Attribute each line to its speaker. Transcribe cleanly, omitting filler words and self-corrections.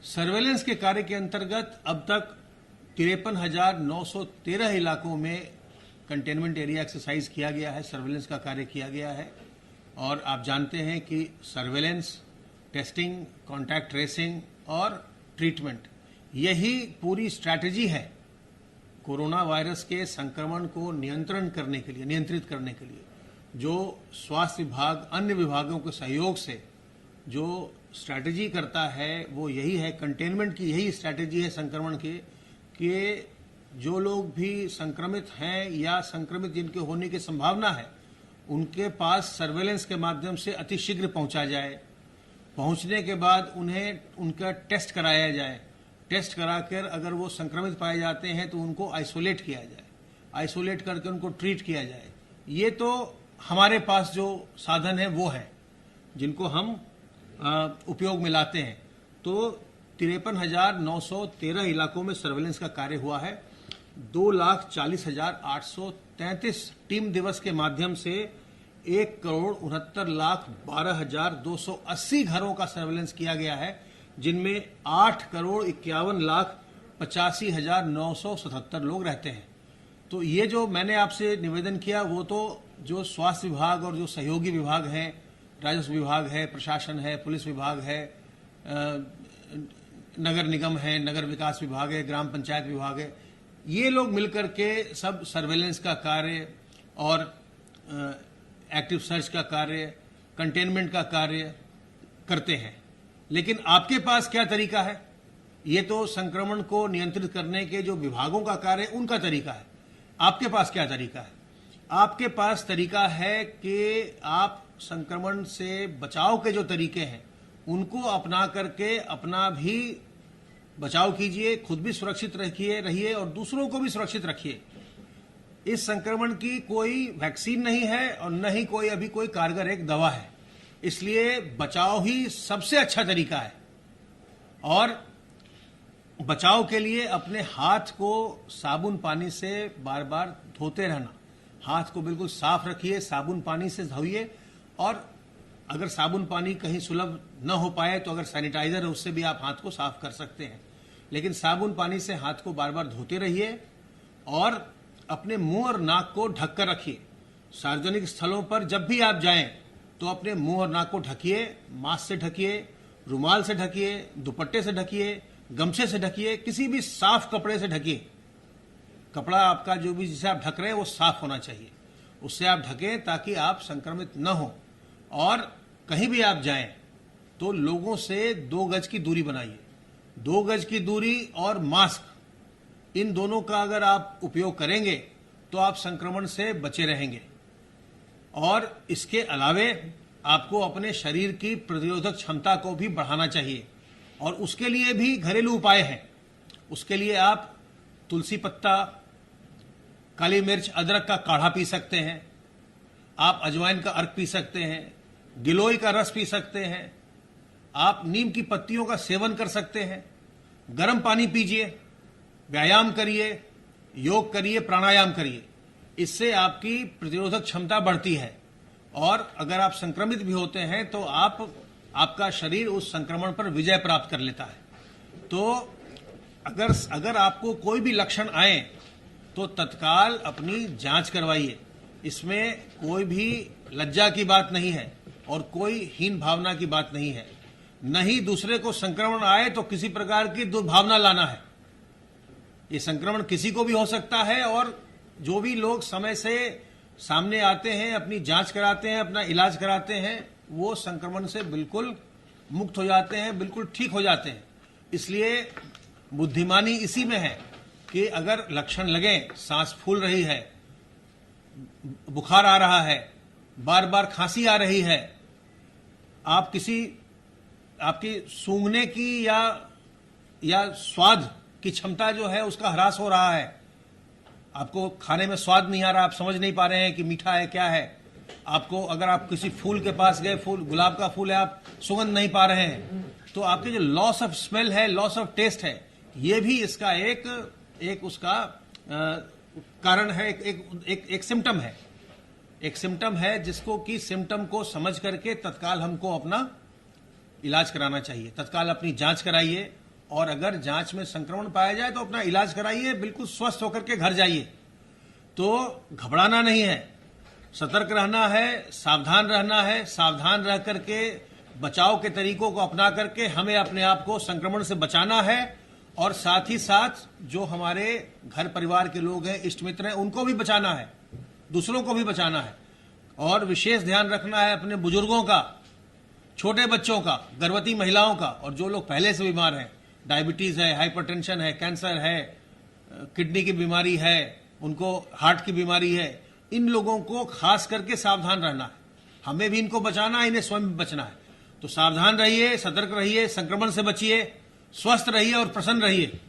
Speaker 1: Surveillance के कार्य के अंतर्गत अब तक 53,913 इलाकों में कंटेनमेंट एरिया एक्सरसाइज किया गया है, सर्वेलेंस का कार्य किया गया है। और आप जानते हैं कि सर्वेलेंस, टेस्टिंग, कॉन्टैक्ट ट्रेसिंग और ट्रीटमेंट, यही पूरी स्ट्रैटेजी है कोरोना वायरस के संक्रमण को नियंत्रित करने के लिए, जो स्वास्थ्य विभाग अन्य विभागों के सहयोग से जो स्ट्रैटेजी करता है वो यही है। कंटेनमेंट की यही स्ट्रैटेजी है संक्रमण की, कि जो लोग भी संक्रमित हैं या संक्रमित जिनके होने की संभावना है, उनके पास सर्वेलेंस के माध्यम से अतिशीघ्र पहुंचा जाए। पहुंचने के बाद उन्हें उनका टेस्ट कराया जाए। टेस्ट कराकर अगर वो संक्रमित पाए जाते हैं तो उनको आइसोलेट किया जाए, आइसोलेट करके उनको ट्रीट किया जाए। ये तो हमारे पास जो साधन है वो है जिनको हम उपयोग में लाते हैं। तो 53,913 इलाकों में सर्वेलेंस का कार्य हुआ है। 2,40,833 टीम दिवस के माध्यम से 1,69,12,280 घरों का सर्वेलेंस किया गया है, जिनमें 8,51,85,977 लोग रहते हैं। तो ये जो मैंने आपसे निवेदन किया वो तो जो स्वास्थ्य विभाग और जो सहयोगी विभाग हैं, राजस्व विभाग है, प्रशासन है, पुलिस विभाग है, नगर निगम है, नगर विकास विभाग है, ग्राम पंचायत विभाग है, ये लोग मिलकर के सब सर्वेलेंस का कार्य और एक्टिव सर्च का कार्य, कंटेनमेंट का कार्य करते हैं। लेकिन आपके पास क्या तरीका है? ये तो संक्रमण को नियंत्रित करने के जो विभागों का कार्य है उनका तरीका है। आपके पास क्या तरीका है? आपके पास तरीका है कि आप संक्रमण से बचाव के जो तरीके हैं उनको अपना करके अपना भी बचाव कीजिए, खुद भी सुरक्षित रहिए और दूसरों को भी सुरक्षित रखिए। इस संक्रमण की कोई वैक्सीन नहीं है और न ही कोई अभी कोई कारगर एक दवा है, इसलिए बचाव ही सबसे अच्छा तरीका है। और बचाव के लिए अपने हाथ को साबुन पानी से बार बार धोते रहना। हाथ को बिल्कुल साफ रखिए, साबुन पानी से धोइए। और अगर साबुन पानी कहीं सुलभ न हो पाए तो अगर सैनिटाइजर है उससे भी आप हाथ को साफ कर सकते हैं, लेकिन साबुन पानी से हाथ को बार बार धोते रहिए और अपने मुंह और नाक को ढक कर रखिए। सार्वजनिक स्थलों पर जब भी आप जाएं तो अपने मुंह और नाक को ढकिए, मास्क से ढकिए, रुमाल से ढकिए, दुपट्टे से ढकिए, गमछे से ढकिए, किसी भी साफ कपड़े से ढकिए। कपड़ा आपका जो भी जिसे आप ढक रहे हैं वो साफ होना चाहिए, उससे आप ढकें ताकि आप संक्रमित न हो। और कहीं भी आप जाएं तो लोगों से 2 गज की दूरी बनाइए। 2 गज की दूरी और मास्क, इन दोनों का अगर आप उपयोग करेंगे तो आप संक्रमण से बचे रहेंगे। और इसके अलावे आपको अपने शरीर की प्रतिरोधक क्षमता को भी बढ़ाना चाहिए और उसके लिए भी घरेलू उपाय हैं। उसके लिए आप तुलसी पत्ता, काली मिर्च, अदरक का काढ़ा पी सकते हैं, आप अजवाइन का अर्क पी सकते हैं, गिलोय का रस पी सकते हैं, आप नीम की पत्तियों का सेवन कर सकते हैं, गर्म पानी पीजिए, व्यायाम करिए, योग करिए, प्राणायाम करिए। इससे आपकी प्रतिरोधक क्षमता बढ़ती है और अगर आप संक्रमित भी होते हैं तो आपका शरीर उस संक्रमण पर विजय प्राप्त कर लेता है। तो अगर आपको कोई भी लक्षण आए तो तत्काल अपनी जांच करवाइए। इसमें कोई भी लज्जा की बात नहीं है और कोई हीन भावना की बात नहीं है। न ही दूसरे को संक्रमण आए तो किसी प्रकार की दुर्भावना लाना है। ये संक्रमण किसी को भी हो सकता है और जो भी लोग समय से सामने आते हैं, अपनी जांच कराते हैं, अपना इलाज कराते हैं, वो संक्रमण से बिल्कुल मुक्त हो जाते हैं, बिल्कुल ठीक हो जाते हैं। इसलिए बुद्धिमानी इसी में है कि अगर लक्षण लगे, सांस फूल रही है, बुखार आ रहा है, बार बार खांसी आ रही है, आपकी सूंघने की या स्वाद की क्षमता जो है उसका ह्रास हो रहा है, आपको खाने में स्वाद नहीं आ रहा, आप समझ नहीं पा रहे हैं कि मीठा है क्या है, आपको अगर आप किसी फूल के पास गए, फूल गुलाब का फूल है, आप सुगंध नहीं पा रहे हैं, तो आपके जो लॉस ऑफ स्मेल है, लॉस ऑफ टेस्ट है, ये भी इसका एक उसका कारण है, एक सिम्टम है। एक सिम्टम है जिसको कि सिम्टम को समझ करके तत्काल हमको अपना इलाज कराना चाहिए। तत्काल अपनी जांच कराइए और अगर जांच में संक्रमण पाया जाए तो अपना इलाज कराइए, बिल्कुल स्वस्थ होकर के घर जाइए। तो घबराना नहीं है, सतर्क रहना है, सावधान रहना है। सावधान रह करके बचाव के तरीकों को अपना करके हमें अपने आप को संक्रमण से बचाना है, और साथ ही साथ जो हमारे घर परिवार के लोग हैं, इष्ट मित्र हैं, उनको भी बचाना है, दूसरों को भी बचाना है। और विशेष ध्यान रखना है अपने बुजुर्गों का, छोटे बच्चों का, गर्भवती महिलाओं का, और जो लोग पहले से बीमार हैं, डायबिटीज है, हाइपरटेंशन है, कैंसर है, किडनी की बीमारी है, उनको हार्ट की बीमारी है, इन लोगों को खास करके सावधान रहना है। हमें भी इनको बचाना है, इन्हें स्वयं भी बचना है। तो सावधान रहिए, सतर्क रहिए, संक्रमण से बचिए, स्वस्थ रहिए और प्रसन्न रहिए।